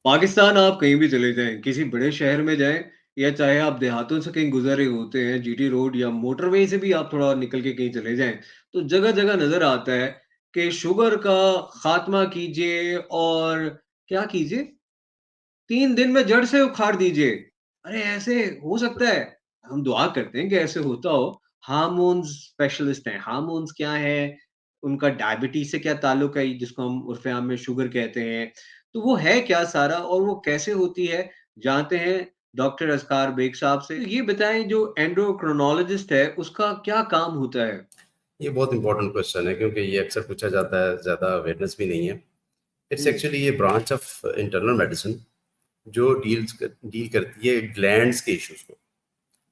पाकिस्तान आप कहीं भी चले जाएँ, किसी बड़े शहर में जाएँ या चाहे आप देहातों से कहीं गुज़र रहे होते हैं, जीटी रोड या मोटरवे से भी आप थोड़ा निकल के कहीं चले जाएँ, तो जगह-जगह नज़र आता है कि शुगर का खात्मा कीजिए और क्या कीजिए? 3 दिन में जड़ से उखाड़ दीजिए। अरे! ऐसे हो सकता है? हम दुआ करते हैं कि ऐसे होता हो। हार्मोन्स स्पेशलिस्ट हैं। हार्मोन्स क्या है? उनका डायबिटीज़ से क्या ताल्लुक है जिसको हम उर्फ़े आम में शुगर कहते हैं। तो वो है क्या सारा और वो कैसे होती है? जानते हैं डॉक्टर असकार बेग साहब से। ये बताएँ जो एंडोक्रिनोलॉजिस्ट है उसका क्या काम होता है? ये बहुत इंपॉर्टेंट क्वेश्चन है क्योंकि ये अक्सर पूछा जाता है, ज़्यादा अवेयरनेस भी नहीं है। इट्स हुँ, एक्चुअली ये ब्रांच ऑफ इंटरनल मेडिसिन जो डील करती है ग्लैंड्स के इश्यूज को,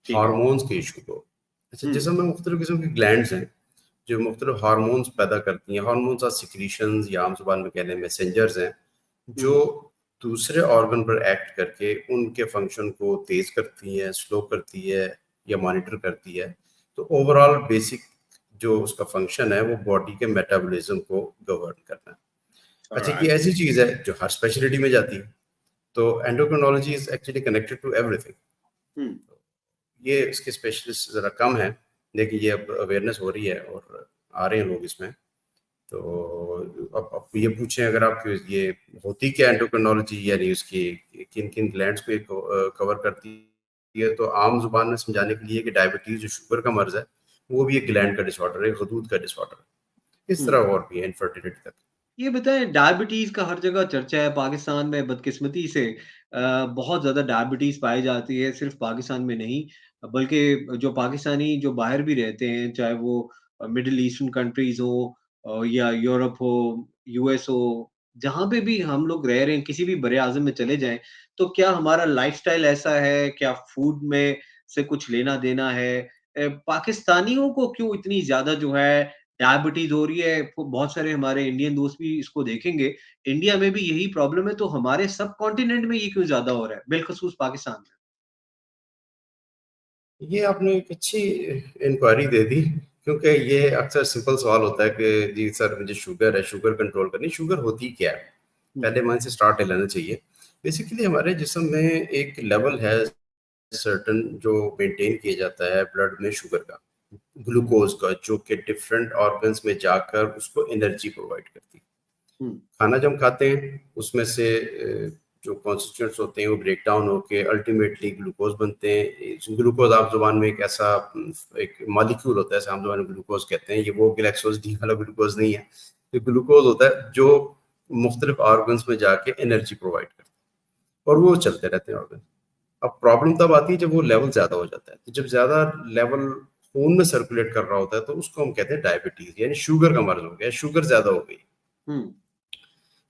ठीक है। हार्मोन्स के इशू को। अच्छा, हुँ, जिसम में मुख्तलिफ किस्म की ग्लैंड्स हैं जो मुख्तलिफ हार्मोन्स पैदा करती हैं। हार्मोन्स और सिक्रीशंस या आम जुबान में कह लें मैसेंजर्स हैं जो हुँ, दूसरे ऑर्गन पर एक्ट करके उनके फंक्शन को तेज करती है, स्लो करती है या मॉनिटर करती है। तो ओवरऑल बेसिक जो उसका फंक्शन है वो बॉडी के मेटाबॉलिज्म को गवर्न करना है। अच्छा, ये ऑलराइट। ऐसी चीज है जो हर स्पेशलिटी में जाती है। तो endocrinology is actually connected to everything. हुँ, ये इसके स्पेशलिस्ट ज़रा कम है, लेकिन ये अब अवेयरनेस हो रही है और आ रहे हैं लोग इसमें। तो अब ये पूछें अगर आप कि ये होती क्या एंडोक्रिनोलॉजी, यानी उसकी किन किन ग्लैंड्स को ये कवर करती है, तो आम जुबान में समझाने के लिए कि डायबिटीज जो शुगर का मर्ज है वो भी एक ग्लैंड का डिसऑर्डर है, गदूद का डिसऑर्डर है। इस हुँ। तरह और भी है इनफर्टिलिटी तक। ये बताएँ डायबिटीज़ का हर जगह चर्चा है, पाकिस्तान में बदकिस्मती से बहुत ज़्यादा डायबिटीज़ पाई जाती है, सिर्फ़ पाकिस्तान में नहीं, बल्कि जो पाकिस्तानी जो बाहर भी रहते हैं, चाहे वो मिडल ईस्टर्न कंट्रीज़ हों या यूरोप हो, यूएस हो, जहाँ पे भी हम लोग रह रहे हैं, किसी भी बरे-आज़म में चले जाएँ, तो क्या हमारा लाइफ़स्टाइल ऐसा है? क्या फूड में से कुछ लेना-देना है? पाकिस्तानियों को क्यों इतनी ज़्यादा जो है डायबिटीज़ हो रही है, को बहुत सारे हमारे इंडियन दोस्त भी इसको देखेंगे, इंडिया में भी यही प्रॉब्लम है, तो हमारे सब कॉन्टिनेंट में ये क्यों ज़्यादा हो रहा है, बिलख़ुसूस पाकिस्तान में? ये आपने एक अच्छी इंक्वायरी दे दी, क्योंकि ये अक्सर सिंपल सवाल होता है कि जी सर मुझे शुगर है, शुगर कंट्रोल करनी। शुगर होती क्या है? हुँ, पहले मन से स्टार्ट ले लेना चाहिए। बेसिकली हमारे जिस्म में एक लेवल है सर्टेन जो मेंटेन किया जाता है ब्लड में शुगर का, ग्लूकोज का, जो कि डिफरेंट ऑर्गन्स में जाकर उसको एनर्जी प्रोवाइड करती है। हुँ, खाना जब हम खाते हैं उसमें से जो कॉन्स्टिट्यूएंट्स होते हैं वो ब्रेक डाउन होके अल्टीमेटली ग्लूकोज बनते हैं। ग्लूकोज आप जुबान में एक ऐसा एक मॉलिक्यूल होता है, जैसे हम जुबान में ग्लूकोज कहते हैं। ये वो ग्लैक्सोज डी वाला ग्लूकोज नहीं है। ये ग्लूकोज होता है जो मुख्तलिफ ऑर्गन्स में जाके एनर्जी प्रोवाइड करता है और वो चलते रहते हैं ऑर्गन। अब प्रॉब्लम तब आती है जब वो लेवल ज्यादा हो जाता है। तो जब ज्यादा लेवल खून में सर्कुलेट कर रहा होता है तो उसको हम कहते हैं डायबिटीज, यानी शुगर का मर्ज हो गया, शुगर ज्यादा हो गई। हुँ,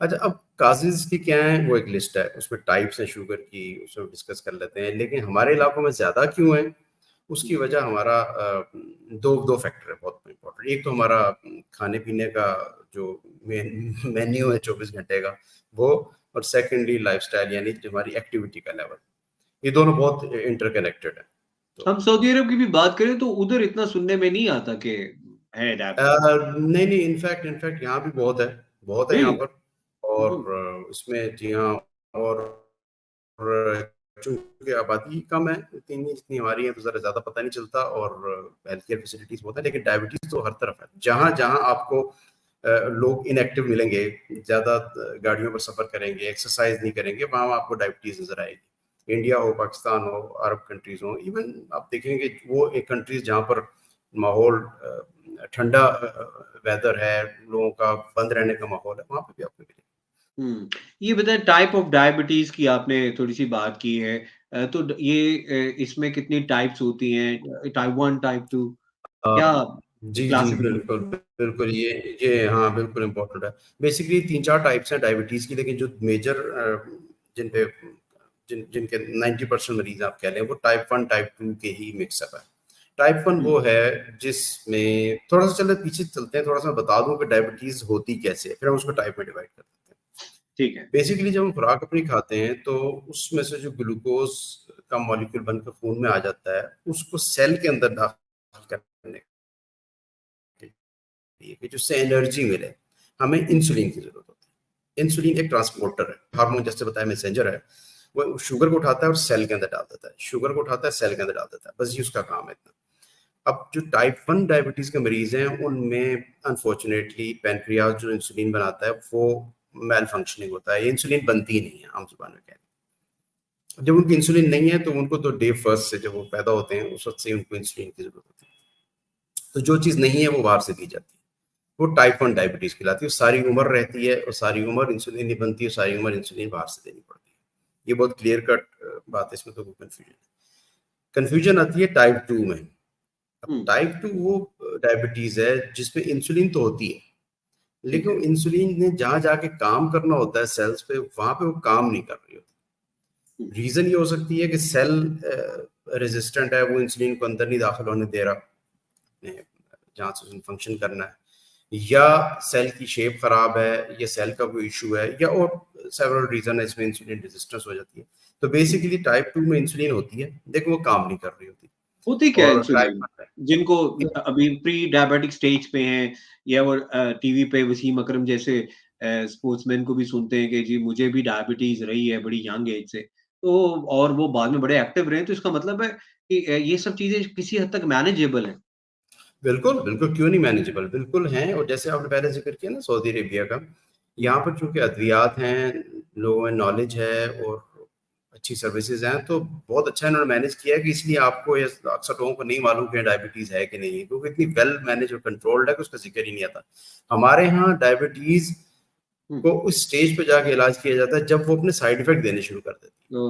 अच्छा, अब काजेज की क्या है, वो एक लिस्ट है, उसमें टाइप्स हैं शुगर की, उसमें डिस्कस कर लेते हैं। लेकिन हमारे इलाकों में ज्यादा क्यों है, उसकी हुँ, वजह हमारा दो दो फैक्टर है बहुत इंपॉर्टेंट। एक तो हमारा खाने पीने का जो मेन्यू है 24 घंटे का, वो, और सेकेंडली लाइफस्टाइल यानी जो हमारी एक्टिविटी का लेवल। ये दोनों बहुत इंटरकनेक्टेड है। तो हम सऊदी अरब की भी बात करें तो उधर इतना सुनने में नहीं आता कि है डायबिटीज़। नहीं नहीं, इनफैक्ट इनफैक्ट यहाँ भी बहुत है यहाँ रियली? पर। हुँ, और हुँ, इसमें जी हाँ। और चूंकि आबादी कम है, इतनी जितनी हमारी है, तो ज़रा ज़्यादा पता नहीं चलता। और हेल्थ केयर फैसिलिटीज बहुत है, लेकिन डायबिटीज तो हर तरफ है। जहाँ जहाँ आपको लोग इनएक्टिव मिलेंगे, ज़्यादा गाड़ियों पर सफ़र करेंगे, एक्सरसाइज नहीं करेंगे, वहाँ आपको डायबिटीज नजर आएगी। इंडिया हो, पाकिस्तान हो, अरब कंट्रीज हो, इवन आप देखेंगे वो एक कंट्रीज जहाँ पर माहौल ठंडा वेदर है, लोगों का बंद रहने का माहौल है, वहाँ पे भी आपको मिलेगा। हुँ। ये बताएँ टाइप ऑफ डायबिटीज़ की आपने थोड़ी-सी बात की है। तो ये इसमें कितनी टाइप्स होती हैं? टाइप 1, टाइप 2 अ, क्या जी, जी, क्लासिफ़िकेशन? बिल्कुल, बिल्कुल, ये हाँ, बिल्कुल इम्पोर्टेंट है। बेसिकली 3-4 टाइप्स हैं डायबिटीज़ की, लेकिन जो मेजर जिन पे जिनके 90% मरीज़ आप कह लें, वो टाइप 1, टाइप 2 के ही मिक्सअप है। टाइप 1 हुँ, वो है जिसमें थोड़ा-सा, चलो पीछे चलते हैं, थोड़ा-सा मैं बता दूँ कि डायबिटीज़ होती कैसे है, फिर हम उसको टाइप में डिवाइड कर देते हैं। ठीक है। बेसिकली जब हम खुराक अपनी खाते हैं तो उसमें से जो ग्लूकोज़ का मॉलिक्यूल बनकर खून में आ जाता है, उसको सेल के अंदर दाखिल करने के लिए कि जिससे एनर्जी मिले, हमें इंसुलिन की ज़रूरत होती है। इंसुलिन एक ट्रांसपोर्टर है, हार्मोन जैसे बताया मैसेंजर है, वो शुगर को उठाता है और सेल के अंदर डाल देता है, शुगर को उठाता है सेल के अंदर डाल देता है, बस ये उसका काम है इतना। अब जो टाइप 1 डायबिटीज के मरीज हैं उनमें अनफॉर्चुनेटली पेनक्रियाज जो इंसुलिन बनाता है वो मेल फंक्शनिंग होता है, इंसुलिन बनती ही नहीं है आम जुबान में कहते हैं। जब उनकी इंसुलिन नहीं है तो उनको तो डे फर्स्ट से जब वो पैदा होते हैं उस वक्त से उनको इंसुलिन की जरूरत होती है, तो जो चीज़ नहीं है वो बाहर से दी जाती है, वो टाइप 1 डायबिटीज कहलाती है। सारी उम्र रहती है और सारी उम्र इंसुलिन नहीं बनती है, सारी उम्र इंसुलिन बाहर से देनी पड़ती है। ये बहुत क्लियर कट बात है, इसमें तो कोई कन्फ्यूजन आती है टाइप 2 में। अब टाइप 2 वो डायबिटीज है जिसमें इंसुलिन तो होती है, लेकिन इंसुलिन ने जहां जाके काम करना होता है सेल्स पे, वहां पे वो काम नहीं कर रही होती। रीजन ये हो सकती है कि सेल रेजिस्टेंट है, वो इंसुलिन को अंदर नहीं दाखिल होने दे रहा जहां से उसने फंक्शन करना है, या सेल की शेप खराब है, या सेल का कोई इशू है, या और सेवरल रीजन है इसमें इंसुलिन रेजिस्टेंस हो जाती है। तो बेसिकली टाइप 2 में इंसुलिन होती है लेकिन वो काम नहीं कर रही होती। होती क्या है और इंसुलिन? टाइप जिनको अभी प्री डायबिटिक स्टेज पे हैं, या वो टीवी पे वसीम अकरम जैसे स्पोर्ट्समैन को भी सुनते हैं कि जी मुझे भी डायबिटीज रही है बड़ी यंग एज से, तो और वो बाद में बड़े एक्टिव रहे, तो इसका मतलब है कि ये सब चीजें किसी हद तक मैनेजेबल है। बिल्कुल, बिल्कुल, क्यों नहीं मैनेजेबल, बिल्कुल हैं। और जैसे आपने पहले ज़िक्र किया ना सऊदी अरेबिया का, यहाँ पर चूँकि अद्वियात हैं, लोगों में नॉलेज है और अच्छी सर्विसेज़ हैं, तो बहुत अच्छा इन्होंने मैनेज किया है कि इसलिए आपको ये अक्सर लोगों को नहीं मालूम कि डायबिटीज़ है कि नहीं है, क्योंकि इतनी वेल मैनेज और कंट्रोल्ड है कि उसका ज़िक्र ही नहीं आता। हमारे यहाँ डायबिटीज़ को उस स्टेज पे जाके इलाज किया जाता है जब वो अपने साइड इफ़ेक्ट देने शुरू कर देती है।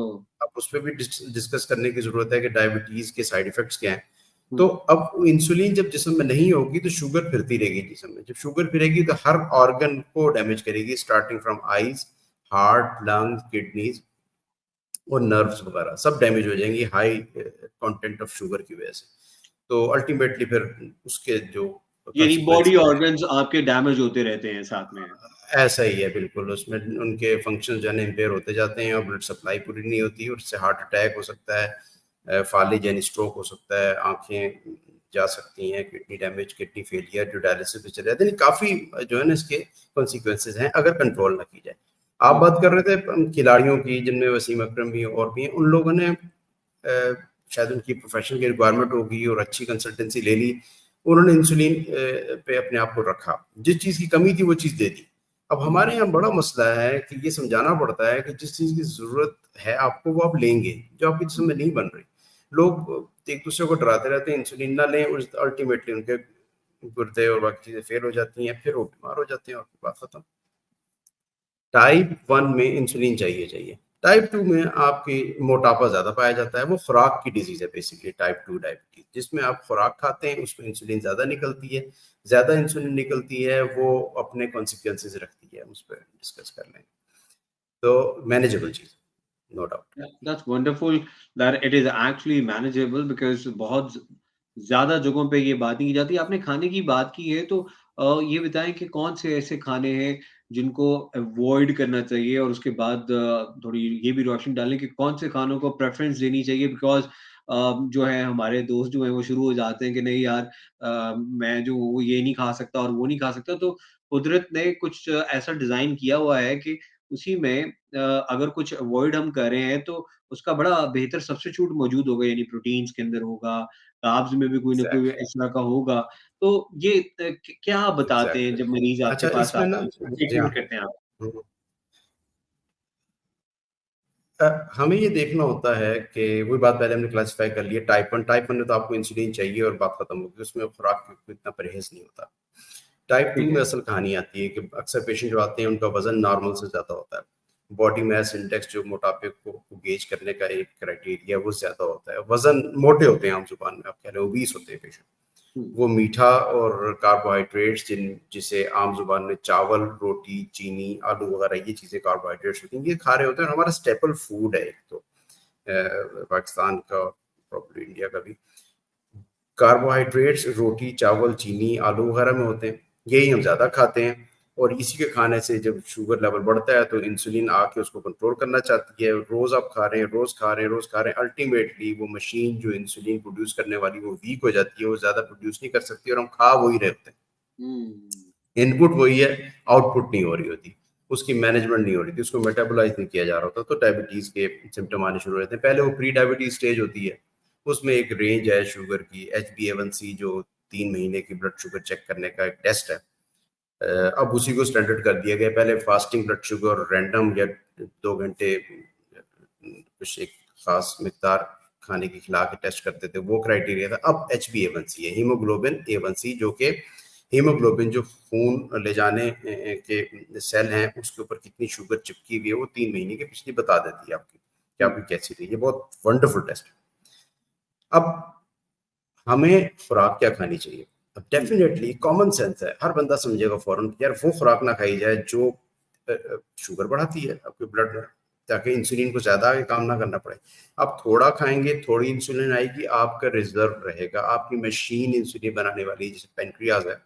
अब उसपे भी डिस्कस करने की ज़रूरत है कि डायबिटीज़ के साइड इफ़ेक्ट्स क्या हैं। तो अब इंसुलिन जब जिस्म में नहीं होगी तो शुगर फिरती रहेगी जिस्म में, जब शुगर फिरेगी तो हर ऑर्गन को डैमेज करेगी, starting from eyes, heart, lungs, kidneys और नर्व्स वगैरह सब डैमेज हो जाएंगी हाई कंटेंट ऑफ शुगर की वजह से। तो अल्टीमेटली फिर उसके जो यानी बॉडी कॉन्सिक्वेंसेस हैं, ऑर्गन्स आपके डैमेज होते रहते हैं साथ में। ऐसा ही है बिल्कुल, उसमें उनके फंक्शन जो है इम्पेयर होते जाते हैं और ब्लड सप्लाई पूरी नहीं होती और उससे हार्ट अटैक हो सकता है, फालिज यानी स्ट्रोक हो सकता है, आंखें जा सकती हैं, किडनी डैमेज, किडनी फेलियर जो डायलिसिस पे चले जाते हैं, काफ़ी जो है ना इसके कॉन्सिक्वेंसेज हैं अगर कंट्रोल ना की जाए। आप बात कर रहे थे खिलाड़ियों की जिनमें वसीम अकरम भी और भी हैं, उन लोगों ने शायद उनकी प्रोफेशन की रिक्वायरमेंट होगी और अच्छी कंसल्टेंसी ले ली, उन्होंने इंसुलिन पे अपने आप को रखा, जिस चीज़ की कमी थी वो चीज़ दे दी। अब हमारे यहाँ बड़ा मसला है कि ये समझाना पड़ता है कि जिस चीज़ की ज़रूरत है आपको वो आप लेंगे, जो आपके जिस्म में नहीं बन रही। लोग एक दूसरे को डराते रहते हैं इंसुलिन ना लें, और अल्टीमेटली उनके गुर्दे और बाकी चीज़ें फेल हो जाती हैं, फिर वो बीमार हो जाते हैं और बात खत्म। टाइप 1 में इंसुलिन चाहिए। टाइप 2 में आपकी मोटापा ज़्यादा पाया जाता है, वो खुराक की डिजीज़ है बेसिकली टाइप 2 डायबिटीज़, जिसमें आप खुराक खाते हैं उसमें इंसुलिन ज़्यादा निकलती है, ज़्यादा इंसुलिन निकलती है वो अपने कॉन्सिक्वेंसेस रखती है, उस पर डिस्कस कर लेंगे। तो मैनेजेबल चीज़, no doubt. That's wonderful that it is actually manageable because बहुत ज़्यादा जगहों पे ये बात नहीं की जाती। आपने खाने की बात की है तो ये बताएँ कि कौन से ऐसे खाने हैं जिनको अवॉइड करना चाहिए, और उसके बाद थोड़ी ये भी रोशनी डालें कि कौन से खानों को प्रेफ़रेंस देनी चाहिए, बिकॉज़ जो है हमारे दोस्त जो हैं वो शुरू हो जाते हैं कि नहीं यार, मैं जो वो ये नहीं खा सकता और वो नहीं खा सकता। तो कुदरत ने कुछ ऐसा डिज़ाइन किया हुआ है कि उसी में अगर कुछ अवॉइड हम कर रहे हैं तो उसका बड़ा बेहतर सब्स्टिट्यूट मौजूद होगा, यानी प्रोटीन्स के अंदर होगा, कार्ब्स में भी कोई ना कोई एग्ज़ैक्टली, इस तरह का होगा। तो ये क्या आप बताते हैं एग्ज़ैक्टली। जब मरीज़ आपके अच्छा पास इसमें आता ना है? क्या जी हाँ। ट्रीटमेंट करते हैं आप? हुँ। हमें ये देखना होता है कि वही बात पहले हमने क्लासिफाई कर ली है टाइप 1 में तो आपको इंसुलिन चाहिए और बात खत्म होगी, उसमें खुराक को इतना परहेज़ नहीं होता। टाइप 2 ठीक में है। असल कहानी आती है कि अक्सर पेशेंट जो आते हैं उनका वज़न नॉर्मल से ज़्यादा होता है। बॉडी मास इंडेक्स जो मोटापे को गेज करने का एक क्राइटेरिया वो ज़्यादा होता है। वज़न मोटे होते हैं आम ज़ुबान में, आप कह रहे हो ओबीस होते हैं पेशेंट। हुँ, वो मीठा और कार्बोहाइड्रेट्स जिसे आम ज़ुबान में चावल, रोटी, चीनी, आलू वगैरह ये चीज़ें कार्बोहाइड्रेट्स होती हैं, ये खा रहे होते हैं और हमारा स्टेपल फूड है एक तो पाकिस्तान का, प्रॉब्ली इंडिया का भी। कार्बोहाइड्रेट्स रोटी, चावल, चीनी, आलू वगैरह में होते हैं, यही हम ज़्यादा खाते हैं और इसी के खाने से जब शुगर लेवल बढ़ता है तो इंसुलिन आके उसको कंट्रोल करना चाहती है। रोज़ आप खा रहे हैं, रोज़ खा रहे हैं, रोज़ खा रहे हैं, अल्टीमेटली वो मशीन जो इंसुलिन प्रोड्यूस करने वाली वो वीक हो जाती है, वो ज़्यादा प्रोड्यूस नहीं कर सकती और हम खा वही रहे होते हैं। हुँ। इनपुट वही है, आउटपुट नहीं हो रही होती। उसकी मैनेजमेंट नहीं हो रही थी, उसको मेटाबोलाइज नहीं किया जा रहा था, तो डायबिटीज़ के सिम्टम आने शुरू हो रहे थे। पहले वो प्री डायबिटीज स्टेज होती है, उसमें एक रेंज है शुगर की, HbA1c, जो 3 महीने की ब्लड शुगर चेक करने का एक टेस्ट है। अब उसी को स्टैंडर्ड कर दिया गया। पहले फास्टिंग ब्लड शुगर रैंडम या 2 घंटे कुछ एक खास मिकदार खाने की खिला के टेस्ट करते थे, वो क्राइटेरिया था। अब HbA1c है, हीमोग्लोबिन A1c, जो कि हीमोग्लोबिन जो खून ले जाने के सेल हैं उसके ऊपर कितनी शुगर चिपकी हुई है वो 3 महीने के पिछली बता देती है आपकी कि आपकी कैसी रही। ये बहुत वंडरफुल टेस्ट है। अब हमें खुराक क्या खानी चाहिए? अब डेफिनेटली कॉमन सेंस है, हर बंदा समझेगा फौरन यार वो खुराक ना खाई जाए जो शुगर बढ़ाती है आपके ब्लड में, ताकि इंसुलिन को ज्यादा आगे काम ना करना पड़े। आप थोड़ा खाएंगे, थोड़ी इंसुलिन आएगी, आपका रिजर्व रहेगा, आपकी मशीन इंसुलिन बनाने वाली जैसे पेनक्रियाज है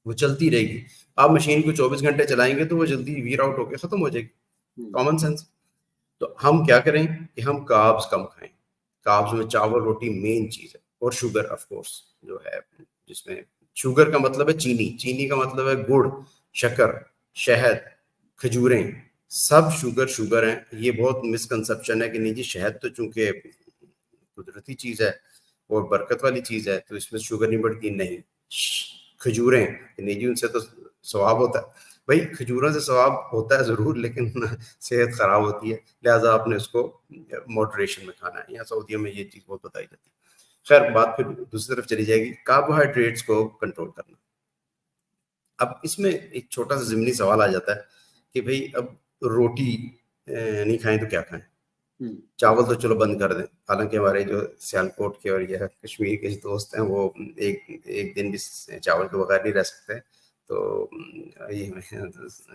वो चलती रहेगी। आप मशीन को 24 घंटे चलाएंगे तो वो जल्दी वीर आउट होकर खत्म हो जाएगी। Common sense. तो हम क्या करें कि हम कार्ब्स कम खाएं। कार्ब्स में चावल रोटी मेन चीज है, और शुगर ऑफ कोर्स जो है, जिसमें शुगर का मतलब है चीनी, चीनी का मतलब है गुड़, शक्कर, शहद, खजूरें, सब शुगर शुगर हैं। ये बहुत मिसकंसेप्शन है कि नहीं जी शहद तो चूंकि कुदरती चीज है और बरकत वाली चीज है तो इसमें शुगर नहीं बढ़ती। नहीं, खजूरें नहीं जी उनसे तो स्वाब होता है। भाई खजूरों से स्वाब होता है जरूर, लेकिन सेहत खराब होती है, लिहाजा आपने उसको मॉडरेशन में खाना है। यहाँ सऊदीया में ये चीज बहुत बताई जाती है। खैर बात फिर दूसरी तरफ चली जाएगी, कार्बोहाइड्रेट्स को कंट्रोल करना। अब इसमें एक छोटा सा ज़िमनी सवाल आ जाता है कि भाई अब रोटी नहीं खाएं तो क्या खाएं? चावल तो चलो बंद कर दें, हालांकि हमारे जो सियालकोट के और यह कश्मीर के दोस्त हैं वो एक एक दिन भी चावल के बगैर नहीं रह सकते। तो ये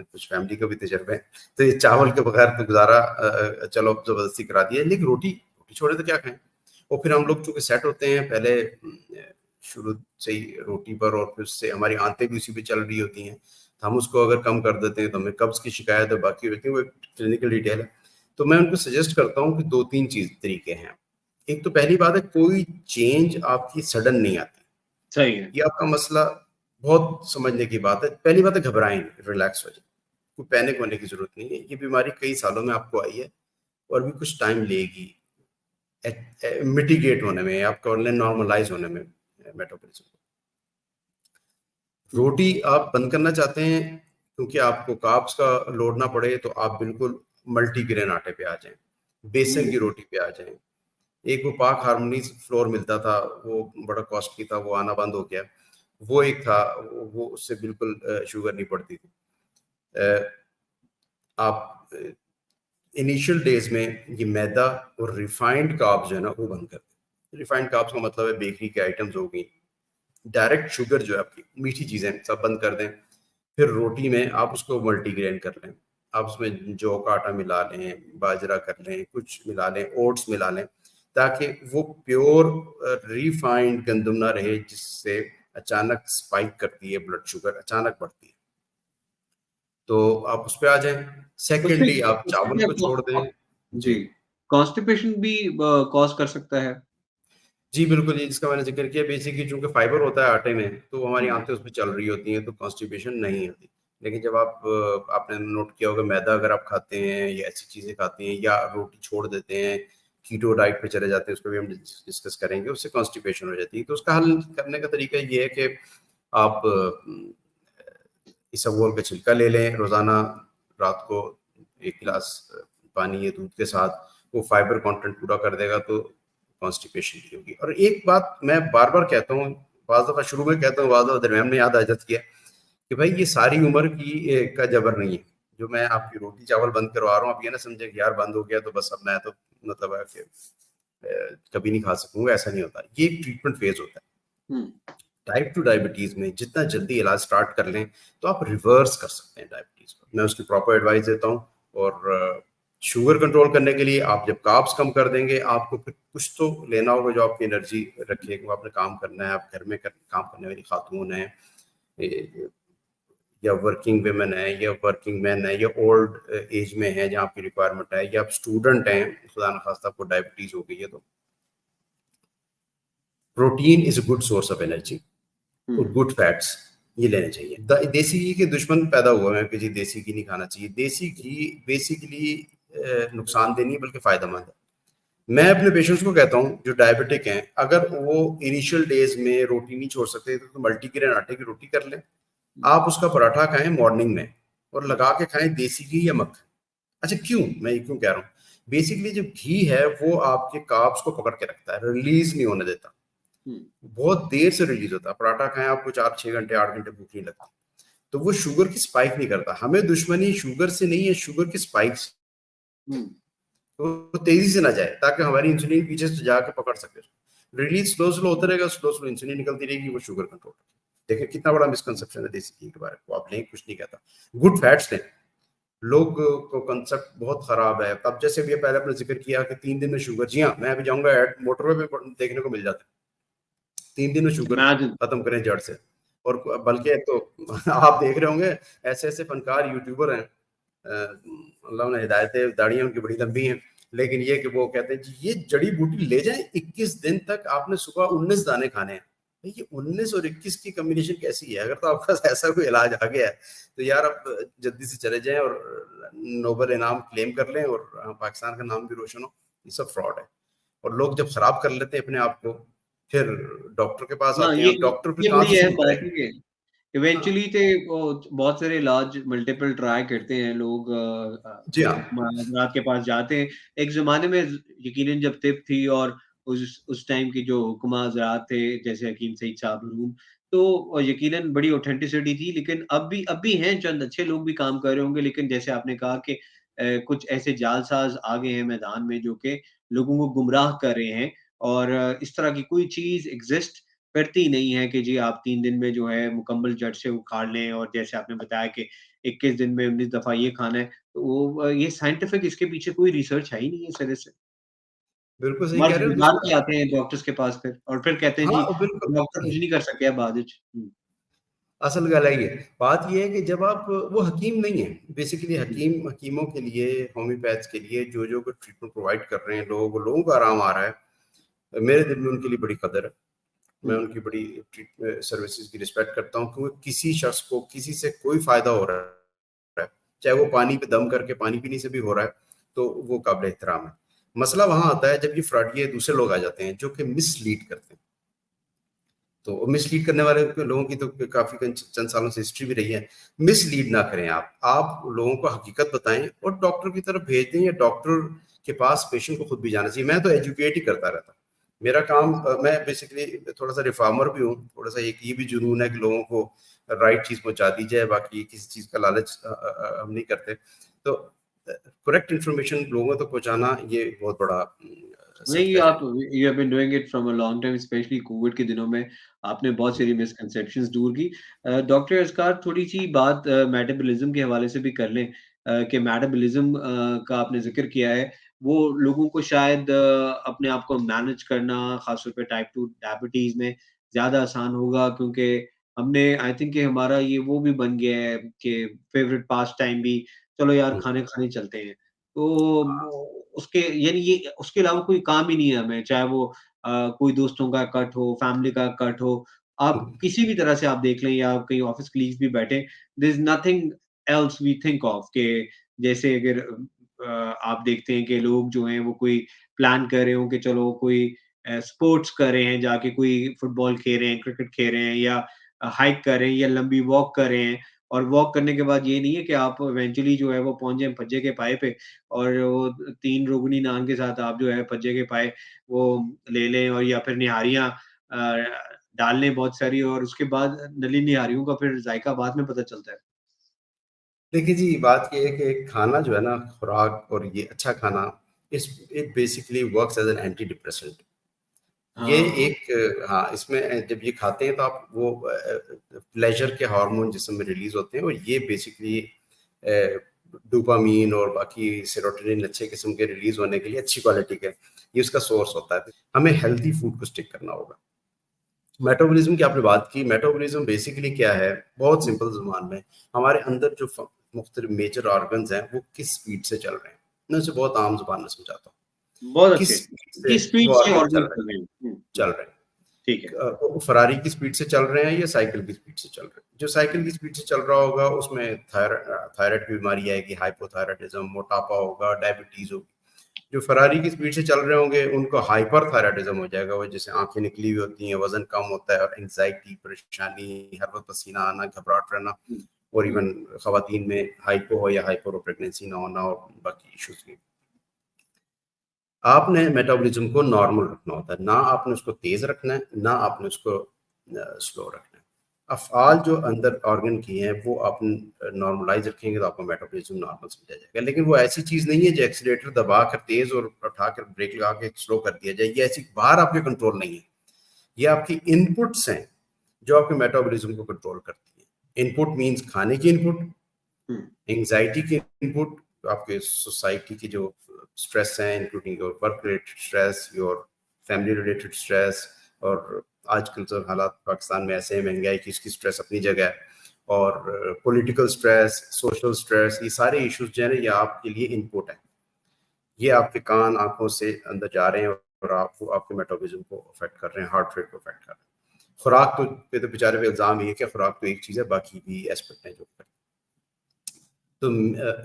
कुछ फैमिली को भी तजर्बे हैं, तो ये चावल के बगैर तो गुजारा चलो जबरदस्ती करा दिया, लेकिन रोटी रोटी छोड़े तो क्या खाएं? और फिर हम लोग चूंकि सेट होते हैं पहले शुरू से ही रोटी पर, और फिर उससे हमारी आंतें भी उसी पे चल रही होती हैं, तो हम उसको अगर कम कर देते हैं तो हमें कब्ज की शिकायत है, बाकी होती है, वो एक क्लिनिकल डिटेल है। तो मैं उनको सजेस्ट करता हूँ कि 2-3 चीज तरीके हैं। एक तो पहली बात है, कोई चेंज आपकी सडन नहीं आती। सही है। ये आपका मसला बहुत समझने की बात है। पहली बात है घबराएं, रिलैक्स हो जाए, कोई पैनिक होने की जरूरत नहीं है। ये बीमारी कई सालों में आपको आई है और भी कुछ टाइम लेगी मिटिगेट होने में, आपका नॉर्मलाइज होने में मेटाबॉलिज्म। रोटी आप बंद करना चाहते हैं क्योंकि आपको कार्ब्स का लोड ना पड़े, तो आप बिल्कुल मल्टीग्रेन आटे पे आ जाएं, बेसन की रोटी पे आ जाएं। एक वो पाक हार्मोनी फ्लोर मिलता था, वो बड़ा कॉस्टली था, वो आना बंद हो गया। वो एक था, वो उससे बिल्कुल शुगर नहीं पड़ती थी। आप इनिशियल डेज में ये मैदा और रिफाइंड कार्ब्स जो है ना वो बंद कर दें। रिफाइंड कार्ब्स का मतलब है बेकरी के आइटम्स हो गई, डायरेक्ट शुगर जो है आपकी मीठी चीजें सब बंद कर दें। फिर रोटी में आप उसको मल्टीग्रेन कर लें, आप उसमें जौ का आटा मिला लें, बाजरा कर लें, कुछ मिला लें, ओट्स मिला लें, ताकि वो प्योर रिफाइंड गंदम ना रहे जिससे अचानक स्पाइक करती है ब्लड शुगर, अचानक बढ़ती है। तो आप उस पर आ जाएं। उससे सेकेंडली आप उससे चावल क्या को छोड़ दें। जी, जी कॉन्स्टिपेशन भी कॉज़ कर सकता है? जी बिल्कुल, ये जिसका मैंने जिक्र किया, बेसिकली चूंकि फाइबर होता है आटे में तो हमारी हुँ, आंतें उस पर चल रही होती हैं तो कॉन्स्टिपेशन नहीं होती। लेकिन जब आप आपने नोट किया होगा मैदा अगर आप खाते हैं या ऐसी चीजें खाते हैं या रोटी छोड़ देते हैं, कीटो डाइट पे चले जाते हैं, उसको भी हम डिस्कस करेंगे, उससे कॉन्स्टिपेशन हो जाती है। तो उसका हल करने का तरीका ये है कि आप इसबगोल का छिलका ले लें रोजाना, रात को 1 गिलास पानी या दूध के साथ, वो फाइबर कंटेंट पूरा कर देगा तो कॉन्स्टिपेशन की होगी। और एक बात मैं बार बार कहता हूँ, बाज़ दफ़ा शुरू में कहता हूँ, बाज़ दफ़ा दरमियान में याद आ जाती है कि भाई ये सारी उम्र की का जबर नहीं है। जो मैं आपकी रोटी चावल बंद करवा रहा हूँ, आप ये ना समझे कि यार बंद हो गया तो बस अब मैं तो मतलब है कि कभी नहीं खा सकूंगा, ऐसा नहीं होता। ये एक ट्रीटमेंट फेज होता है। हुँ, टाइप 2 डायबिटीज में जितना जल्दी इलाज स्टार्ट कर लें तो आप रिवर्स कर सकते हैं डायबिटीज को। मैं उसकी प्रॉपर एडवाइस देता हूँ। और शुगर कंट्रोल करने के लिए आप जब कार्ब्स कम कर देंगे, आपको फिर कुछ तो लेना होगा जो आपकी एनर्जी रखे, वो आपने काम करना है, आप घर में काम करने वाली खातून है या वर्किंग वेमेन है या वर्किंग मैन है या ओल्ड एज में है जहाँ आपकी रिक्वायरमेंट है, या आप स्टूडेंट हैं, खुदा न खास्ता आपको डायबिटीज हो गई है, तो protein is a good source of energy हुँ, और गुड फैट्स ये लेने चाहिए। देसी घी के दुश्मन पैदा हुआ है कि जी देसी घी नहीं खाना चाहिए। देसी घी बेसिकली नुकसानदेह नहीं बल्कि फायदेमंद है। मैं अपने पेशेंट्स को कहता हूँ जो डायबिटिक हैं, अगर वो इनिशियल डेज में रोटी नहीं छोड़ सकते तो मल्टीग्रेन आटे की रोटी कर लें। आप उसका पराठा खाएं मॉर्निंग में और लगा के खाएं देसी घी या मक्खन। अच्छा क्यों, मैं ये क्यों कह रहा हूँ, बेसिकली जो घी है वो आपके कार्ब्स को पकड़ के रखता है, रिलीज नहीं होने देता, बहुत देर से रिलीज होता है। पराठा खाएं आपको 4-6 घंटे 8 घंटे भूख नहीं लगती, तो वो शुगर की स्पाइक नहीं करता। हमें दुश्मनी शुगर से नहीं है, शुगर की स्पाइक से। तो तेजी से ना जाए ताकि हमारी इंसुलिन पीछे से जाके पकड़ सके। रिलीज स्लो स्लो होता रहेगा, स्लो स्लो इंसुलिन निकलती रहेगी, वो शुगर कंट्रोल। देखिए कितना बड़ा मिसकंसेप्शन है देसी घी के बारे में। आप लें, कुछ नहीं कहता, गुड फैट्स लें। लोग को कंसेप्ट बहुत खराब है। अब जैसे भी पहले आपने जिक्र किया कि 3 दिन में शुगर, जी हाँ, मैं अभी जाऊंगा मोटरवे पे देखने को मिल जाता है 3 दिन में शुगर इमेजिन। खत्म करें जड़ से। और बल्कि तो आप देख रहे होंगे ऐसे ऐसे फनकार यूट्यूबर हैं, अल्लाह उन्हें हिदायत है, दाढ़ियां उनकी बड़ी लंबी हैं, लेकिन ये कि वो कहते हैं जी ये जड़ी बूटी ले जाएं 21 दिन तक, आपने सुबह 19 दाने खाने हैं। ये 19 और 21 की कॉम्बिनेशन कैसी है? अगर तो आपके पास ऐसा कोई इलाज आ गया है तो यार आप जल्दी से चले जाएं और नोबेल इनाम क्लेम कर लें और पाकिस्तान का नाम भी रोशन हो। ये सब फ्रॉड है। और लोग जब खराब कर लेते हैं अपने आप को, फिर डॉक्टर के पास हाँ, आते हैं, और डॉक्टर फिर ये कहाँ बड़ी से अहम शुरू बात करेगा? है कि इवेंचुअली तो वो बहुत सारे इलाज मल्टीपल ट्राई करते हैं लोग, जी हाँ। हजरात के पास जाते हैं। एक ज़माने में यकीनन जब तिब थी और उस टाइम के जो हुक्मा हजरात थे जैसे हकीम सईद साहब मरहूम, तो यकीनन बड़ी ऑथेंटिसिटी थी। लेकिन अब भी हैं चंद अच्छे लोग भी काम कर रहे होंगे, लेकिन जैसे आपने कहा कि कुछ ऐसे जालसाज़ आ गए हैं मैदान में जो कि लोगों को गुमराह कर रहे हैं, और इस तरह की कोई चीज़ एग्ज़िस्ट करती नहीं है कि जी आप 3 दिन में जो है मुकम्मल जड़ से उखाड़ लें, और जैसे आपने बताया कि 21 दिन में 19 दफ़ा ये खाना है, तो वो ये साइंटिफिक इसके पीछे कोई रिसर्च है ही नहीं है सिरे से। बिल्कुल सही कह मर्ज़ रहे हो। गुज़ार देखो, के आते हैं डॉक्टर्स के पास फिर, और फिर कहते हैं जी हाँ बिल्कुल, डॉक्टर कुछ नहीं कर सके बाद विच। असल गल है ये। बात ये है कि जब आप, वो हकीम नहीं है बेसिकली, हकीमों के लिए, होम्योपैथ्स के लिए जो जो ट्रीटमेंट प्रोवाइड कर रहे हैं, लोगों को आराम आ रहा है, मेरे दिल में उनके लिए बड़ी कदर है। मैं उनकी बड़ी सर्विसेज की रिस्पेक्ट करता हूँ, क्योंकि किसी शख्स को किसी से कोई फायदा हो रहा है, चाहे वो पानी पे दम करके पानी पीने से भी हो रहा है, तो वो काबिल एहतराम है। मसला वहां आता है जब ये फ्रॉडिये दूसरे लोग आ जाते हैं जो कि मिसलीड करते हैं। तो मिसलीड करने वाले लोगों की तो काफी चंद सालों से हिस्ट्री भी रही है। मिसलीड ना करें, आप लोगों को हकीकत बताएं और डॉक्टर की तरफ भेज दें, या डॉक्टर के पास पेशेंट को खुद भी जाना चाहिए। मैं तो एजुकेट ही करता रहता, मेरा काम, मैं बेसिकली थोड़ा सा रिफॉर्मर भी हूँ, थोड़ा सा एक ये भी जुनून है कि लोगों को राइट चीज पहुंचा दी जाए, बाकी किसी चीज का लालच हम नहीं करते। तो करेक्ट इन्फॉर्मेशन लोगों तक पहुंचाना ये बहुत बड़ा नहीं, सदका आप जारी। You have been doing it from a long time, specially Covid के दिनों में आपने बहुत सारी मिसकंसेप्शंस दूर की। डॉक्टर असकार थोड़ी-सी बात मेटाबॉलिज्म के हवाले से भी कर लें, कि मेटाबॉलिज्म का आपने ज़िक्र किया है, वो लोगों को शायद अपने आप को मैनेज करना ख़ास तौर पे टाइप 2 डायबिटीज़ में ज़्यादा आसान होगा, क्योंकि हमने आई थिंक कि हमारा ये वो भी बन गया है कि फेवरेट पास टाइम भी, चलो यार खाने खाने चलते हैं। तो उसके यानी ये उसके अलावा कोई काम ही नहीं है हमें, चाहे वो कोई दोस्तों का कट हो, फैमिली का कट हो, आप किसी भी तरह से आप देख लें, या कहीं ऑफ़िस कलीग्स भी बैठे, there is nothing else we think of के जैसे अगर आप देखते हैं कि लोग जो हैं वो कोई प्लान कर रहे हो कि चलो कोई स्पोर्ट्स कर रहे हैं, जाके कोई फुटबॉल खेल रहे हैं, क्रिकेट खेल रहे हैं, या हाइक कर रहे हैं, या लंबी वॉक कर रहे हैं, और वॉक करने के बाद ये नहीं है कि आप इवेंचुअली जो है वो पहुँच जाएँ भज्जे के पाए पे, और वो 3 रोगनी नान के साथ आप जो है भज्जे के पाए वो ले लें, और या फिर निहारियाँ डाल लें बहुत सारी, और उसके बाद नली निहारियों का फिर ज़ायका बाद में पता चलता है। देखिए जी, बात ये है कि खाना जो है ना, खुराक और ये अच्छा खाना, is it basically works as an antidepressant. ये हाँ, एक हाँ, इसमें जब ये खाते हैं तो आप वो प्लेजर के हार्मोन जिस्म में रिलीज होते हैं, और ये बेसिकली डोपामीन और बाकी सेरोटोनिन अच्छे किस्म के रिलीज होने के लिए, अच्छी क्वालिटी के, ये उसका सोर्स होता है। हमें हेल्दी फूड को स्टिक करना होगा। मेटाबॉलिज्म की आपने बात की, मेटाबॉलिज्म बेसिकली क्या है, बहुत सिंपल जुबान में, हमारे अंदर जो मुख्तलिफ मेजर ऑर्गन्स हैं वो किस स्पीड से चल रहे हैं। मैं उसे बहुत आम जुबान में समझाता हूँ, बहुत अच्छे। किस स्पीड से किस वो स्पीड से ऑर्गन ऑर्गन चल रहे हैं। चल रहे हैं। ठीक है। वो फरारी की स्पीड से चल रहे हैं या साइकिल की स्पीड से चल रहे हैं। जो साइकिल की स्पीड से चल रहा होगा उसमें थायराइड की बीमारी आएगी, हाइपोथायराइडिज्म, मोटापा होगा, डायबिटीज होगी। जो फरारी की स्पीड से चल रहे होंगे उनको हाइपर थायराइडिज्म हो जाएगा, वो जैसे आंखें निकली हुई होती हैं, वजन कम होता है और एंजाइटी, परेशानी, हर वक्त पसीना आना, घबराहट रहना, हुँ, और हुँ, इवन खवातीन में हाइपो हो या हाइपर हो, प्रेगनेंसी ना होना और बाकी इश्यूज भी। आपने मेटाबॉलिज्म को नॉर्मल रखना होता है, ना आपने उसको तेज रखना है, ना आपने उसको स्लो रखना है। अफ़आल जो अंदर ऑर्गन की हैं वो आप नॉर्मलाइज रखेंगे तो आपका मेटाबॉलिज्म नॉर्मल समझा जाएगा। लेकिन वो ऐसी चीज़ नहीं है जो एक्सीलेटर दबा कर तेज और उठाकर ब्रेक लगा के स्लो कर दिया जाए, ये ऐसी बाहर आपके कंट्रोल नहीं है। ये आपकी इनपुट्स हैं जो आपके मेटाबॉलिज्म को कंट्रोल करती है। इनपुट मीन्स खाने की इनपुट, हुँ, एंजाइटी की इनपुट, आपके सोसाइटी की जो स्ट्रेस हैं, including your work related stress, your family related stress, और आजकल तो हालात पाकिस्तान में ऐसे हैं, महंगाई की, इसकी स्ट्रेस अपनी जगह है, और पॉलिटिकल स्ट्रेस, सोशल स्ट्रेस, ये सारे इश्यूज जो है ना ये आपके लिए इनपुट है। ये आपके कान आंखों से अंदर जा रहे हैं और आपको आपके मेटाबॉलिज्म को अफेक्ट कर रहे हैं, हार्ट रेट को अफेक्ट कर रहे हैं। खुराक तो पे तो बेचारे पे इल्जाम ये है कि खुराक तो एक चीज़ है, बाकी भी एस्पेक्ट है जो तो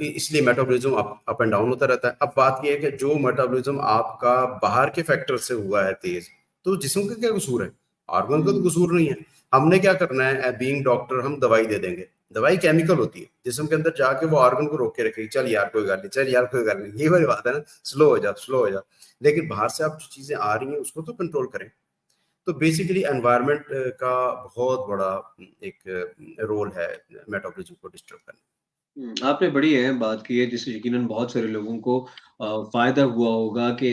इसलिए मेटाबॉलिज्म अप एंड डाउन होता रहता है। अब बात यह है कि जो मेटाबॉलिज्म आपका बाहर के फैक्टर से हुआ है तेज, तो जिस्म का क्या कसूर है? ऑर्गन का तो हुँ, कसूर नहीं है। हमने क्या करना है, बीइंग डॉक्टर हम दवाई दे देंगे। दवाई केमिकल होती है, जिस्म के अंदर जाके वो ऑर्गन को रोक के रखेगी, चल यार कोई गल नहीं, चल यार कोई गल नहीं, ये वाली बात है ना, स्लो हो जा, स्लो हो जा। लेकिन बाहर से आप जो चीजें आ रही हैं उसको तो कंट्रोल करें। तो बेसिकली एनवायरनमेंट का बहुत बड़ा एक रोल है मेटाबॉलिज्म को डिस्टर्ब करने। आपने बड़ी अहम बात की है जिससे यकीनन बहुत सारे लोगों को फ़ायदा हुआ होगा कि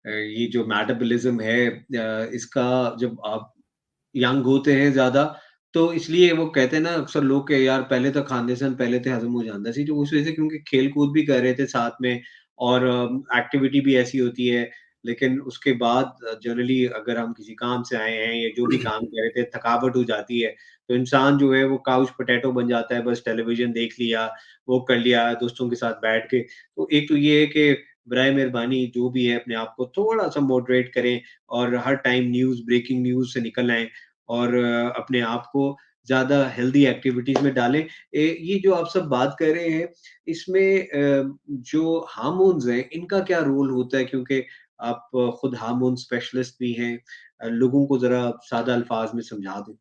ये जो मेटाबॉलिज़्म है इसका जब आप यंग होते हैं ज़्यादा, तो इसलिए वो कहते हैं ना अक्सर लोग कि यार पहले तो खांदे सन, पहले तो हज़म हो जांदा सी, तो उस वजह से क्योंकि खेल-कूद भी कर रहे थे साथ में और एक्टिविटी भी ऐसी होती है। लेकिन उसके बाद जनरली अगर हम किसी काम से आए हैं या जो भी काम कर रहे थे, थकावट हो जाती है, तो इंसान जो है वो काउच पोटैटो बन जाता है, बस टेलीविज़न देख लिया, वो कर लिया दोस्तों के साथ बैठ के। तो एक तो ये है कि बराए मेहरबानी जो भी है अपने आप को थोड़ा-सा मॉडरेट करें और हर टाइम न्यूज़, ब्रेकिंग न्यूज़ से निकल आएँ और अपने आप को ज़्यादा हेल्दी एक्टिविटीज़ में डालें। ये जो आप सब बात कर रहे हैं, इसमें जो हार्मोन्स हैं, इनका क्या रोल होता है? क्योंकि आप खुद हार्मोन स्पेशलिस्ट भी हैं। लोगों को ज़रा सादा अल्फाज में समझा दें।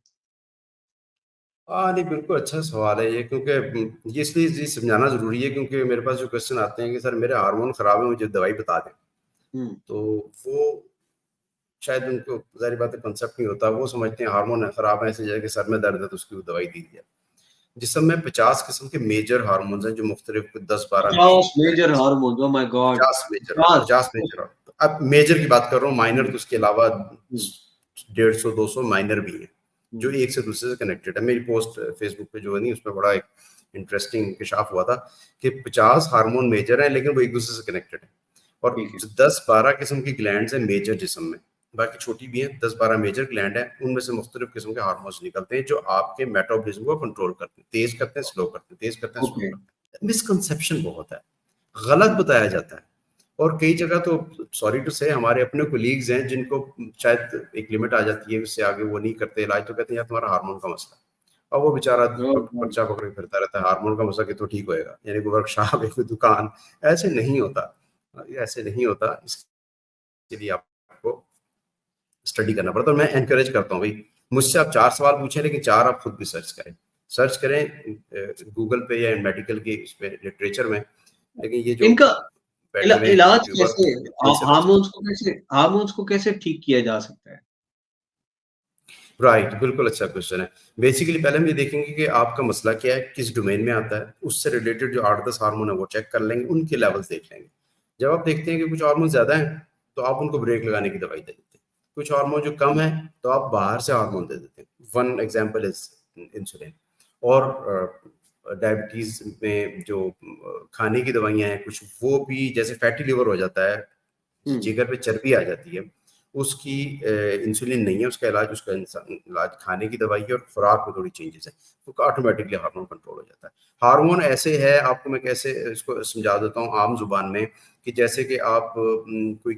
हाँ, नहीं बिल्कुल अच्छा सवाल है ये, क्योंकि ये इसलिए ये समझाना ज़रूरी है क्योंकि मेरे पास जो क्वेश्चन आते हैं कि सर मेरे हार्मोन ख़राब है, मुझे दवाई बता दें। हुँ, तो वो शायद उनको ज़ाहिर बात है कॉन्सेप्ट नहीं होता, वो समझते हैं हार्मोन है ख़राब है, ऐसी जगह कि सर में दर्द है तो उसकी दवाई दी जाए। जिसम में 50 किस्म के मेजर हार्मोन्स हैं जो मुख्तलिफ 10-12 50 नहीं major hormones, oh my God! 50 major, 50 50 major. अब मेजर की बात कर रहा हूँ, माइनर हुँ, तो उसके अलावा हुँ, 150-200 माइनर भी हैं जो हुँ, एक से दूसरे से कनेक्टेड है। मेरी पोस्ट फेसबुक पे जो है नहीं उसमें बड़ा एक इंटरेस्टिंग इंकशाफ हुआ था कि 50 हार्मोन मेजर हैं लेकिन वो एक दूसरे से कनेक्टेड है, और ठीक है। 10-12 किस्म की ग्लैंड्स हैं मेजर जिस्म में, बाकी छोटी भी हैं। 10-12 मेजर ग्लैंड है, उनमें से मुख्तलिफ किस्म के हार्मोन्स निकलते हैं जो आपके मेटाबॉलिज्म को कंट्रोल करते हैं, तेज करते हैं, स्लो करते हैं, तेज करते हैं, स्लो ओके। करते हैं। मिसकंसेप्शन बहुत है, गलत बताया जाता है। और कई जगह तो सॉरी टू से हमारे अपने कोलीग्स हैं जिनको शायद एक लिमिट आ जाती है, उससे आगे वो नहीं करते इलाज, तो कहते हैं यार तुम्हारा हार्मोन का मसला है। और वो बेचारा ओह गॉड! पर्चा पकड़ के फिरता रहता है, हार्मोन का मसला कि तो ठीक होएगा, यानी कोई वर्कशॉप है, कोई दुकान। ऐसे नहीं होता, ऐसे नहीं होता। इसके लिए आपको स्टडी करना पड़ता है। और मैं एनकरेज करता हूँ भाई, मुझसे आप 4 सवाल पूछें लेकिन 4 आप खुद भी सर्च करें। सर्च करें गूगल पे या मेडिकल के इस पे लिटरेचर में, लेकिन ये जो इनका बैठे हुए हैं इलाज यूट्यूबर, कैसे इनसे बचें। हार्मोन्स को कैसे ठीक किया जा सकता है? राइट, बिल्कुल अच्छा क्वेश्चन है। बेसिकली पहले हम ये देखेंगे कि आपका मसला क्या है, किस डोमेन में आता है, उससे रिलेटेड जो 8-10 हार्मोन है वो चेक कर लेंगे, उनके लेवल्स देख लेंगे। जब आप देखते हैं कि कुछ हार्मोन ज़्यादा हैं, तो आप उनको ब्रेक लगाने की दवाई दे देते हैं। कुछ हार्मोन जो कम है, तो आप बाहर से हार्मोन दे देते हैं। One example is insulin. और डायबिटीज़ में जो खाने की दवाइयाँ हैं कुछ, वो भी जैसे फैटी लिवर हो जाता है, हुँ, जिगर पे चर्बी आ जाती है, उसकी इंसुलिन नहीं है उसका इलाज, उसका इलाज खाने की दवाई है और खुराक में थोड़ी चेंजेस है, तो ऑटोमेटिकली हार्मोन कंट्रोल हो जाता है। हार्मोन ऐसे है, आपको मैं कैसे इसको समझा देता हूँ आम जुबान में, कि जैसे कि आप कोई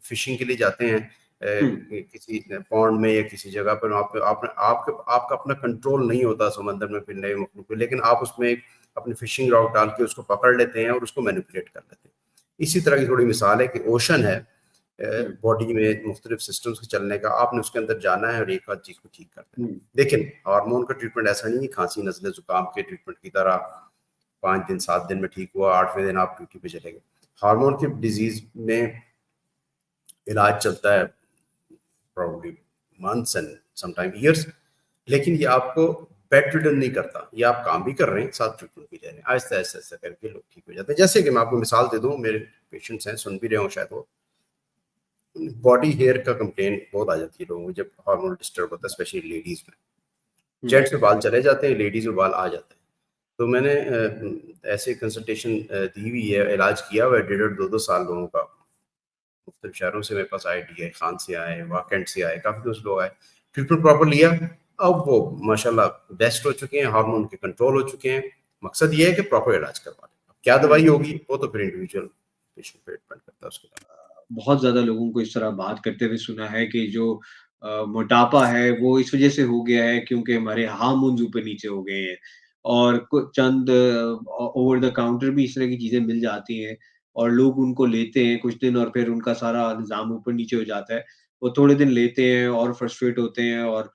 फिशिंग के लिए जाते हैं, हुँ, किसी पॉन्ड में या किसी जगह पर वहाँ पे आपका अपना कंट्रोल नहीं होता समंदर में फिरने हुए मखलूक पे, लेकिन आप उसमें एक अपनी फिशिंग रॉड डाल के उसको पकड़ लेते हैं और उसको मैनिपुलेट कर लेते हैं। इसी तरह की थोड़ी मिसाल है कि ओशन है, हुँ, बॉडी में मुख्तलिफ सिस्टम्स के चलने का, आपने उसके अंदर जाना है और एक आध चीज़ को ठीक कर देना। हुँ, लेकिन हार्मोन का ट्रीटमेंट ऐसा नहीं है खांसी नज़ले ज़ुकाम के ट्रीटमेंट की तरह 5 दिन 7 दिन में ठीक हुआ, 8वें दिन आप ड्यूटी पे चले गए। हार्मोन की डिजीज़ में इलाज चलता है probably months and sometime years, लेकिन ये आपको बेड रिडन नहीं करता। ये आप काम भी कर रहे हैं, साथ ट्रीटमेंट भी ले रहे हैं। आहिस्ता-आहिस्ता करके लोग ठीक हो जाते हैं। जैसे कि मैं आपको मिसाल दे दूँ, मेरे पेशेंट्स हैं, सुन भी रहे हों शायद वो, बॉडी हेयर का कंप्लेन बहुत आ जाती है लोगों को जब हार्मोन डिस्टर्ब होता है, स्पेशली लेडीज़ में। हुँ, जेंट्स में बाल चले जाते हैं, लेडीज़ में बाल आ जाते हैं। तो मैंने ऐसे कंसल्टेशन दी हुई है, इलाज किया हुआ है 1.5 2-2 साल लोगों का। मुख्तलिफ शहरों से मेरे पास आए, डीआई खान से आए, वाकंड से आए, काफ़ी दोस्त लोग आए। ट्रीटमेंट प्रॉपर लिया, अब वो माशाल्लाह बेस्ट हो चुके हैं, हार्मोन के कंट्रोल हो चुके हैं। मकसद ये है कि प्रॉपर इलाज करवा लें। क्या हुँ। दवाई होगी वो तो फिर इंडिविजुअल पेशेंट पे डिपेंड करता है उसके बाद। बहुत ज़्यादा लोगों को इस तरह बात करते हुए सुना है कि जो मोटापा है वो इस वज़ह से हो गया है क्योंकि हमारे हार्मोन्स ऊपर-नीचे हो गए हैं और कुछ चंद ओवर द काउंटर भी इस तरह की चीज़ें मिल जाती हैं और लोग उनको लेते हैं कुछ दिन और फिर उनका सारा निज़ाम ऊपर-नीचे हो जाता है। वो थोड़े दिन लेते हैं और फ्रस्ट्रेट होते हैं और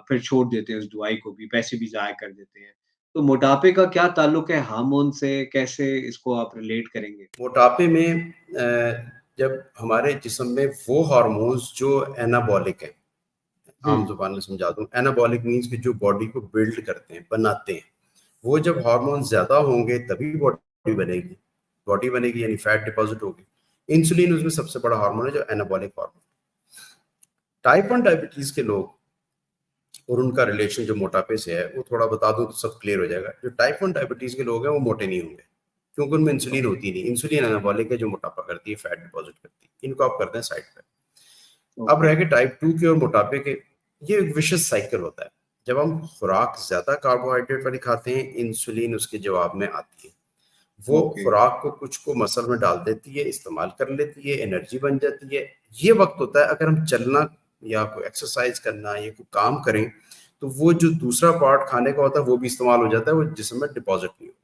फिर छोड़ देते हैं उस दवाई को भी, पैसे भी ज़ाया कर देते हैं। तो मोटापे का क्या ताल्लुक है हार्मोन से? कैसे इसको आप रिलेट करेंगे? मोटापे में जब हमारे जिस्म में वो हार्मोन्स जो एनाबॉलिक है, हुँ, आम ज़ुबान में समझा दूँ, एनाबॉलिक मीन्स कि जो बॉडी को बिल्ड करते हैं, बनाते हैं। वो जब हार्मोन ज़्यादा होंगे तभी बॉडी बनेगी। बॉडी बनेगी यानी फैट डिपॉज़िट होगी। इंसुलिन उसमें सबसे बड़ा हार्मोन है जो एनाबॉलिक हार्मोन। टाइप 1 डायबिटीज़ के लोग और उनका रिलेशन जो मोटापे से है, वो थोड़ा बता दूँ तो सब क्लियर हो जाएगा। जो टाइप 1 डायबिटीज़ के लोग हैं वो मोटे नहीं होंगे, क्योंकि उनमें इंसुलिन ओके, होती नहीं। इंसुलिन एनाबॉलिक है जो मोटापा करती है, फैट डिपॉज़िट करती है। इनको आप करते हैं साइड पे। अब ओके। रह गए टाइप 2 के और मोटापे के, ये एक विशियस साइकिल होता है। जब हम खुराक ज़्यादा कार्बोहाइड्रेट वाली खाते हैं, इंसुलिन उसके जवाब में आती है। वो ओके, खुराक को कुछ को मसल में डाल देती है, इस्तेमाल कर लेती है, एनर्जी बन जाती है। ये वक़्त होता है अगर हम चलना या कोई एक्सरसाइज़ करना या कोई काम करें, तो वो जो दूसरा पार्ट खाने का होता है, वो भी इस्तेमाल हो जाता है, वो जिस्म में डिपॉज़िट नहीं होगा।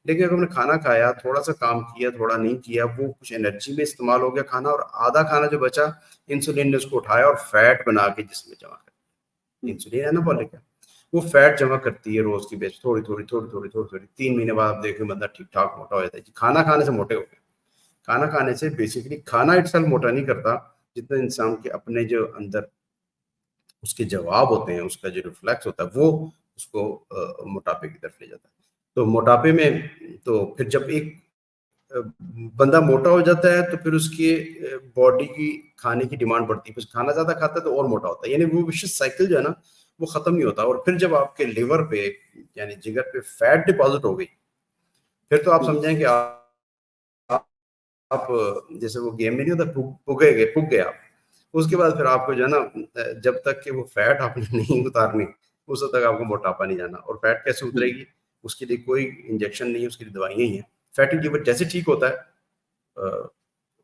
लेकिन अगर हमने खाना खाया, थोड़ा-सा काम किया, थोड़ा नहीं किया, वो कुछ एनर्जी में इस्तेमाल हो गया खाना और आधा खाना जो बचा, इंसुलिन ने उसको उठाया और फैट बना के जिस्म में जमा कर दिया। हुँ, इंसुलिन एनाबॉलिक है। वो फैट जमा करती है रोज़ की बेस थोड़ी-थोड़ी, थोड़ी-थोड़ी, थोड़ी-थोड़ी, 3 महीने बाद आप देखें बंदा ठीक-ठाक मोटा हो जाता है। खाना खाने से मोटे हो गए। खाना खाने से बेसिकली खाना इटसेल्फ मोटा नहीं करता, जितना इंसान के अपने जो अंदर उसके जवाब होते हैं, उसका जो रिफ्लेक्स होता है, वो उसको मोटापे की तरफ ले जाता है। तो मोटापे में तो फिर जब एक अ, बंदा मोटा हो जाता है तो फिर उसकी बॉडी की खाने की डिमांड बढ़ती है, फिर खाना ज़्यादा खाता है तो और मोटा होता है, यानी वो विशियस साइकिल जो है ना, वो ख़त्म नहीं होता। और फिर जब आपके लिवर पे यानी जिगर पे फैट डिपॉज़िट हो गई, फिर तो आप हुँ, समझें कि आप जैसे वो गेम में नहीं होता पुग गए आप। उसके बाद फिर आपको जो है ना जब तक कि वो फैट आपने नहीं उतारनी, उस वक़्त तक आपको मोटापा नहीं जाना। और फैट कैसे हुँ। उतरेगी? उसके लिए कोई इंजेक्शन नहीं है, उसके लिए दवाइयाँ ही हैं। फैटी लिवर जैसे ठीक होता है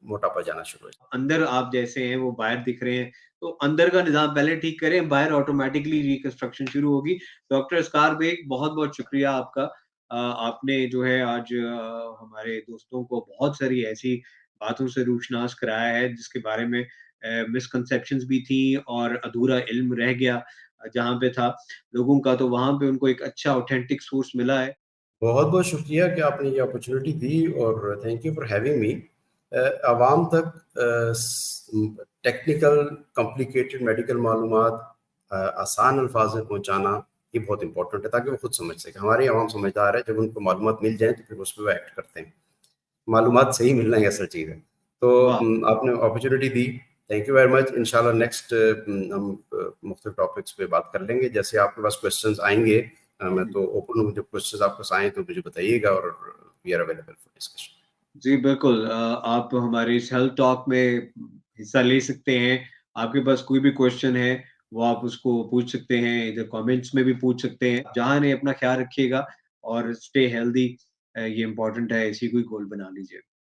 मोटापा जाना शुरू हो जाता है। अंदर आप जैसे हैं, वो बाहर दिख रहे हैं, तो अंदर का निज़ाम पहले ठीक करें, बाहर ऑटोमैटिकली रिकंस्ट्रक्शन शुरू होगी। डॉक्टर अस्कार बेग, बहुत-बहुत शुक्रिया आपका। आपने जो है आज हमारे दोस्तों को बहुत सारी ऐसी बातों से रूशनास कराया है, जिसके बारे में मिसकंसेप्शंस भी थी और अधूरा इल्म रह गया जहाँ पे था लोगों का, तो वहाँ पे उनको एक अच्छा ऑथेंटिक सोर्स मिला है। बहुत-बहुत शुक्रिया कि आपने ये अपॉर्च्युनिटी दी और thank you for having me. आवाम तक टेक्निकल कॉम्प्लिकेटेड मेडिकल मालूमात आसान अल्फाज में पहुँचाना ये बहुत इम्पोर्टेंट है ताकि वो खुद समझ सकें। हमारी आवाम समझदार है, जब उनको मालूमात मिल जाए तो फिर उस पे वो एक्ट करते हैं। मालूमात सही मिलना ही असल चीज़ है। तो वाह! आपने opportunity the, thank you very much. इंशाल्लाह नेक्स्ट हम मुख्तलिफ टॉपिक्स पे बात कर लेंगे। जैसे आपके पास क्वेश्चंस आएँगे, मैं हुँ। तो ओपन हूँ, जब क्वेश्चंस आपके पास आएँ तो मुझे बताइएगा और we are available for discussion. जी, बिल्कुल आप हमारे इस हेल्थ टॉक में हिस्सा ले सकते हैं। आपके पास कोई भी क्वेश्चन है, वो आप उसको पूछ सकते हैं, इधर कमेंट्स में भी पूछ सकते हैं। जहाँ नहीं अपना ख़्याल रखिएगा और स्टे हेल्दी ये इम्पोर्टेंट है, इसी को ही गोल बना लीजिए।